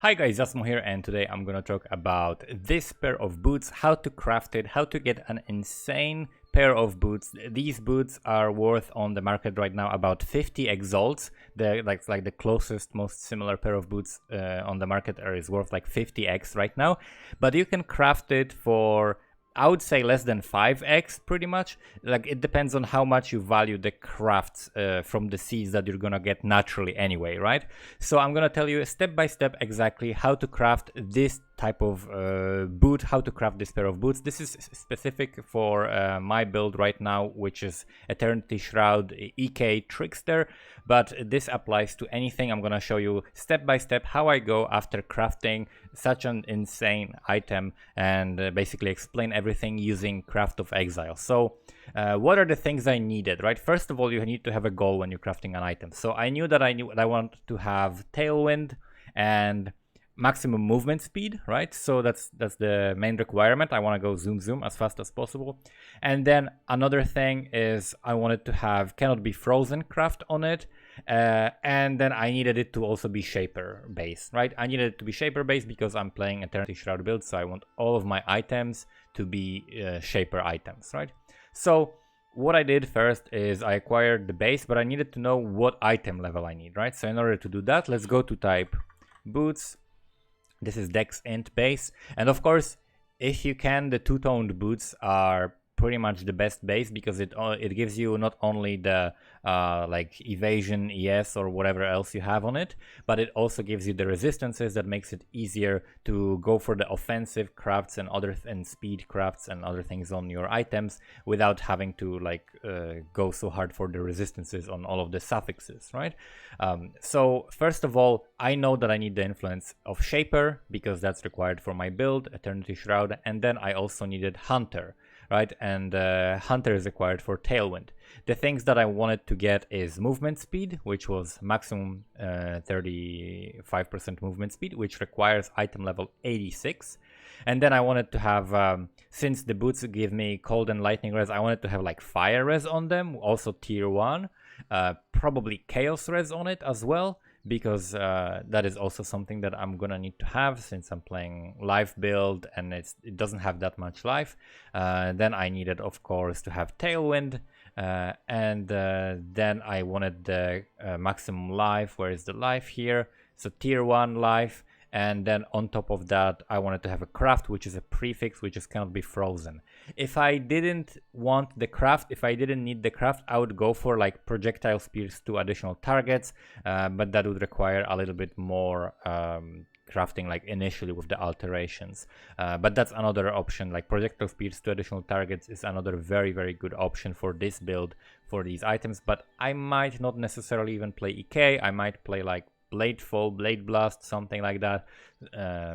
Hi guys, Asmo here, and today I'm gonna talk about this pair of boots, how to craft it, how to get an insane pair of boots. These boots are worth on the market right now about 50 exalts. The like the closest, most similar pair of boots on the market is worth like 50x right now. But you can craft it for, I would say, less than 5x pretty much. Like, it depends on how much you value the crafts from the seeds that you're gonna get naturally anyway, right? So I'm gonna tell you step by step exactly how to craft this type of boot, how to craft this pair of boots. This is specific for my build right now, which is Eternity Shroud EK Trickster, but this applies to anything. I'm gonna show you step by step how I go after crafting such an insane item and basically explain everything using Craft of Exile. So what are the things I needed, right? First of all, you need to have a goal when you're crafting an item. So I knew that I want to have tailwind and maximum movement speed, right? So that's the main requirement. I want to go zoom as fast as possible. And then another thing is I wanted to have cannot be frozen craft on it. And then I needed it to also be shaper based, right? I needed it to be shaper based because I'm playing Eternity Shroud build, so I want all of my items to be shaper items, right? So what I did first is I acquired the base, but I needed to know what item level I need, right? So in order to do that, let's go to type boots. This is Dex Int base, and of course, if you can, the two-toned boots are pretty much the best base because it gives you not only the like evasion, ES, or whatever else you have on it, but it also gives you the resistances that makes it easier to go for the offensive crafts and speed crafts and other things on your items without having to like go so hard for the resistances on all of the suffixes, right? So first of all, I know that I need the influence of Shaper because that's required for my build, Eternity Shroud, and then I also needed Hunter, right? And Hunter is required for Tailwind. The things that I wanted to get is movement speed, which was maximum 35% movement speed, which requires item level 86. And then I wanted to have, since the boots give me cold and lightning res, I wanted to have like fire res on them, also tier 1, probably chaos res on it as well, because that is also something that I'm gonna need to have since I'm playing life build and it doesn't have that much life. Then I needed, of course, to have tailwind, and then I wanted the maximum life. Where is the life here? So tier 1 life. And then on top of that, I wanted to have a craft, which is a prefix, which is cannot be frozen. If I didn't want the craft, if I didn't need the craft, I would go for like projectile spears to additional targets, but that would require a little bit more crafting, like initially with the alterations. But that's another option. Like projectile spears to additional targets is another very, very good option for this build for these items. But I might not necessarily even play EK. I might play like Blade Fall, Blade Blast, something like that,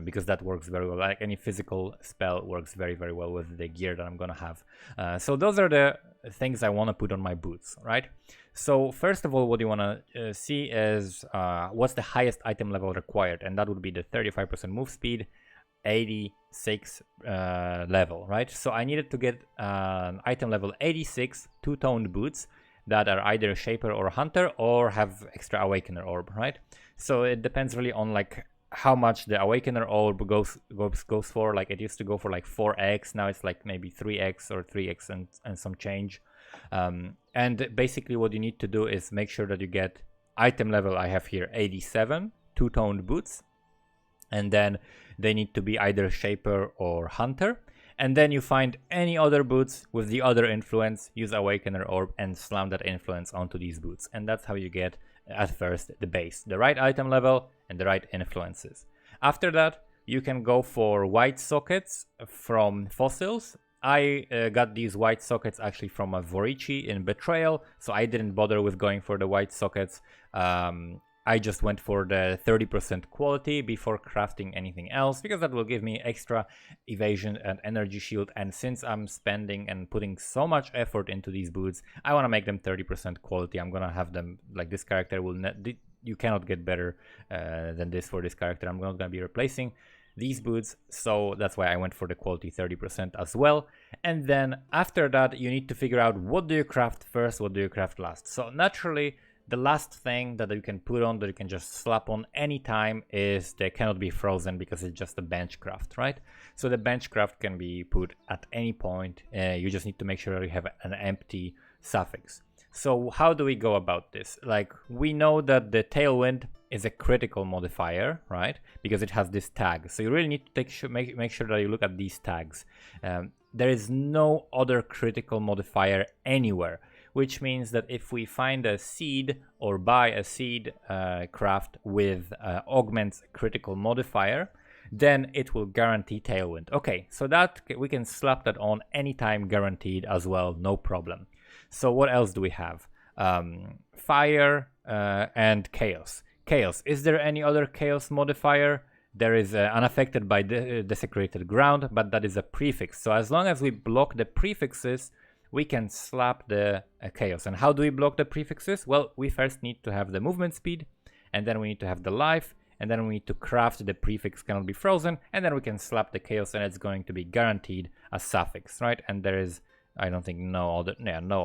because that works very well. Like any physical spell works very, very well with the gear that I'm gonna have. So those are the things I want to put on my boots, right? So first of all, what you want to see is what's the highest item level required, and that would be the 35% move speed, 86 level, right? So I needed to get item level 86 two-toned boots that are either Shaper or Hunter or have extra Awakener Orb, right? So it depends really on like how much the Awakener Orb goes for. Like it used to go for like 4x, now it's like maybe 3x or 3x and some change. And basically what you need to do is make sure that you get item level, I have here 87, two-toned boots, and then they need to be either Shaper or Hunter. And then you find any other boots with the other influence, use Awakener Orb and slam that influence onto these boots. And that's how you get, at first, the base, the right item level and the right influences. After that, you can go for white sockets from fossils. I got these white sockets actually from a Vorici in Betrayal, so I didn't bother with going for the white sockets. I just went for the 30% quality before crafting anything else, because that will give me extra evasion and energy shield. And since I'm spending and putting so much effort into these boots, I want to make them 30% quality. I'm gonna have them like this character will you cannot get better than this for this character. I'm not gonna be replacing these boots, so that's why I went for the quality 30% as well. And then after that, you need to figure out what do you craft first, what do you craft last. So naturally, The last thing that you can put on, that you can just slap on anytime, is they cannot be frozen, because it's just a bench craft, right? So the bench craft can be put at any point. You just need to make sure that you have an empty suffix. So how do we go about this? Like, we know that the tailwind is a critical modifier, right? Because it has this tag. So you really need to make sure that you look at these tags. There is no other critical modifier anywhere, which means that if we find a seed or buy a seed craft with augments critical modifier, then it will guarantee tailwind. Okay, so that we can slap that on anytime, guaranteed as well, no problem. So what else do we have? Fire and chaos. Chaos. Is there any other chaos modifier? There is unaffected by desecrated ground, but that is a prefix. So as long as we block the prefixes, we can slap the chaos. And how do we block the prefixes? Well, we first need to have the movement speed, and then we need to have the life, and then we need to craft the prefix cannot be frozen, and then we can slap the chaos, and it's going to be guaranteed a suffix, right? And there is, I don't think, no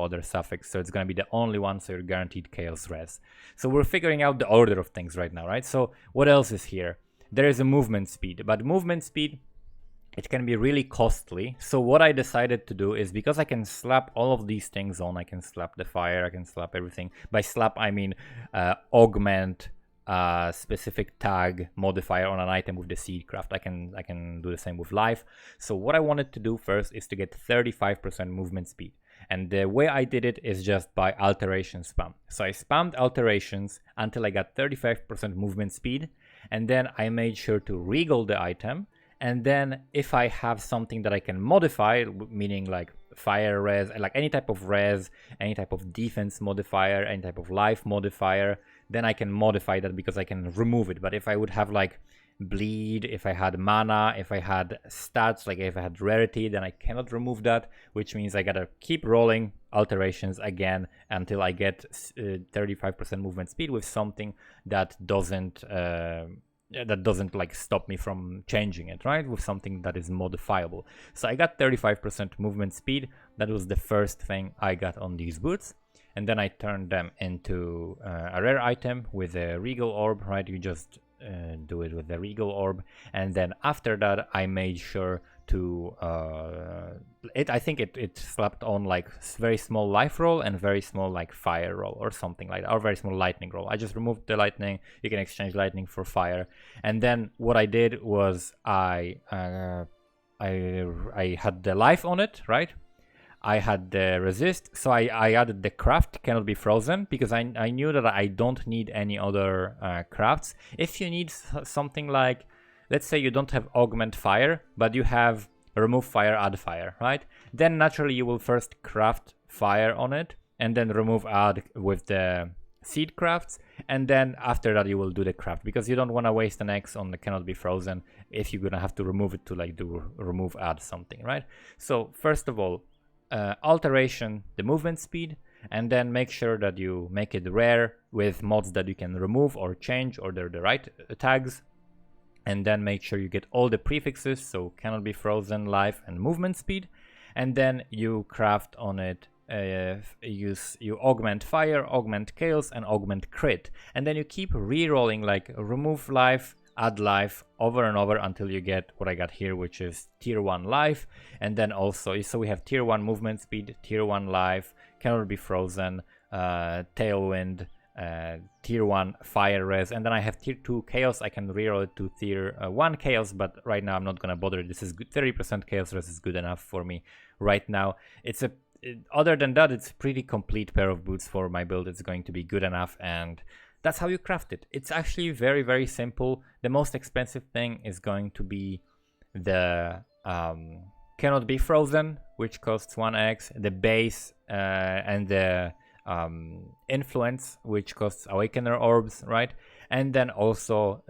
other suffix, so it's going to be the only one, so you're guaranteed chaos res. So we're figuring out the order of things right now, right? So what else is here? There is a movement speed, but movement speed, it can be really costly. So what I decided to do is, because I can slap all of these things on, I can slap the fire, I can slap everything. By slap, I mean augment specific tag modifier on an item with the seed craft. I can do the same with life. So what I wanted to do first is to get 35% movement speed. And the way I did it is just by alteration spam. So I spammed alterations until I got 35% movement speed, and then I made sure to regal the item. And then if I have something that I can modify, meaning like fire res, like any type of res, any type of defense modifier, any type of life modifier, then I can modify that because I can remove it. But if I would have like bleed, if I had mana, if I had stats, like if I had rarity, then I cannot remove that, which means I gotta keep rolling alterations again until I get 35% movement speed with something that doesn't like stop me from changing it, right? With something that is modifiable. So I got 35% movement speed. That was the first thing I got on these boots. And then I turned them into a rare item with a regal orb, right? You just do it with the regal orb. And then after that, I made sure to I think it slapped on like very small life roll and very small like fire roll or something like that, or very small lightning roll. I just removed the lightning. You can exchange lightning for fire. And then what I did was I had the life on it, right? I had the resist, so I added the craft cannot be frozen, because I knew that I don't need any other crafts. If you need something like, let's say you don't have augment fire, but you have remove fire, add fire, right? Then naturally you will first craft fire on it, and then remove add with the seed crafts, and then after that you will do the craft, because you don't want to waste an X on the cannot be frozen if you're gonna have to remove it to like do remove add something, right? So first of all, alteration the movement speed, and then make sure that you make it rare with mods that you can remove or change, or they're the right tags. And then make sure you get all the prefixes, so cannot be frozen, life, and movement speed. And then you craft on it, you augment fire, augment chaos, and augment crit. And then you keep re-rolling, like remove life, add life over and over until you get what I got here, which is tier 1 life. And then also, so we have tier 1 movement speed, tier 1 life, cannot be frozen, tailwind, tier 1 fire res, and then I have tier 2 chaos. I can reroll it to tier 1 chaos, but right now I'm not gonna bother. This is good. 30% chaos res is good enough for me right now. Other than that, it's a pretty complete pair of boots for my build. It's going to be good enough, and that's how you craft it. It's actually very, very simple. The most expensive thing is going to be the cannot be frozen, which costs 1x, the base and the influence, which costs awakener orbs, right? And then also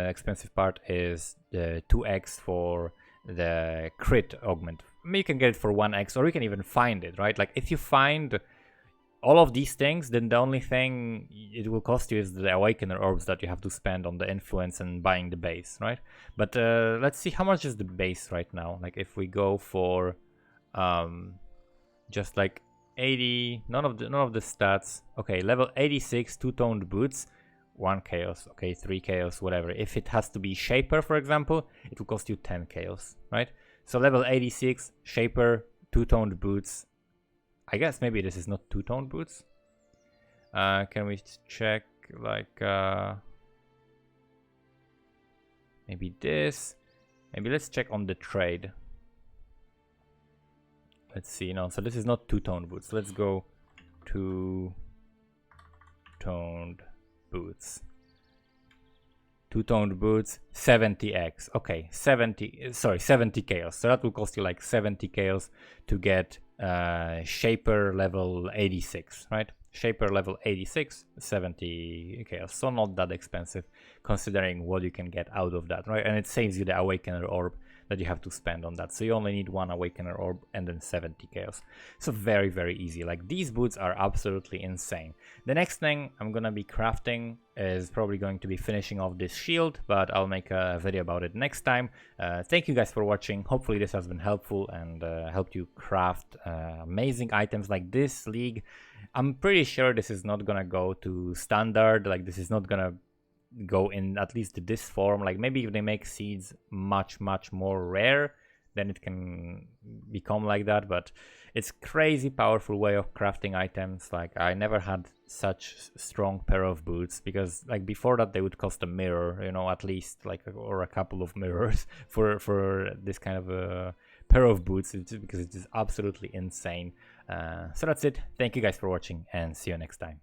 expensive part is the 2x for the crit augment. You can get it for 1x, or you can even find it, right? Like if you find all of these things, then the only thing it will cost you is the awakener orbs that you have to spend on the influence and buying the base, right? But let's see how much is the base right now. Like if we go for just like 80, none of the stats. Okay, level 86, two-toned boots, 1 chaos. Okay, 3 chaos, whatever. If it has to be Shaper, for example, it will cost you 10 chaos, right? So level 86, Shaper, two-toned boots. I guess maybe this is not two-toned boots. Can we check, like, maybe this? Maybe let's check on the trade. Let's see, no, so this is not two-toned boots. Let's go two-toned boots. Two-toned boots, 70x. Okay, 70 chaos. So that will cost you like 70 chaos to get Shaper level 86, right? Shaper level 86, 70 chaos. So not that expensive considering what you can get out of that, right? And it saves you the Awakener orb that you have to spend on that. So you only need 1 Awakener orb and then 70 chaos. So very, very easy. Like, these boots are absolutely insane. The next thing I'm gonna be crafting is probably going to be finishing off this shield, but I'll make a video about it next time. Thank you guys for watching. Hopefully this has been helpful and helped you craft amazing items like this league. I'm pretty sure this is not gonna go to standard. Like, this is not gonna go in at least this form. Like, maybe if they make seeds much more rare, then it can become like that. But it's crazy powerful way of crafting items. Like, I never had such strong pair of boots, because like before that they would cost a mirror, you know, at least, like, or a couple of mirrors for this kind of a pair of boots, because it is absolutely insane. So that's it. Thank you guys for watching and see you next time.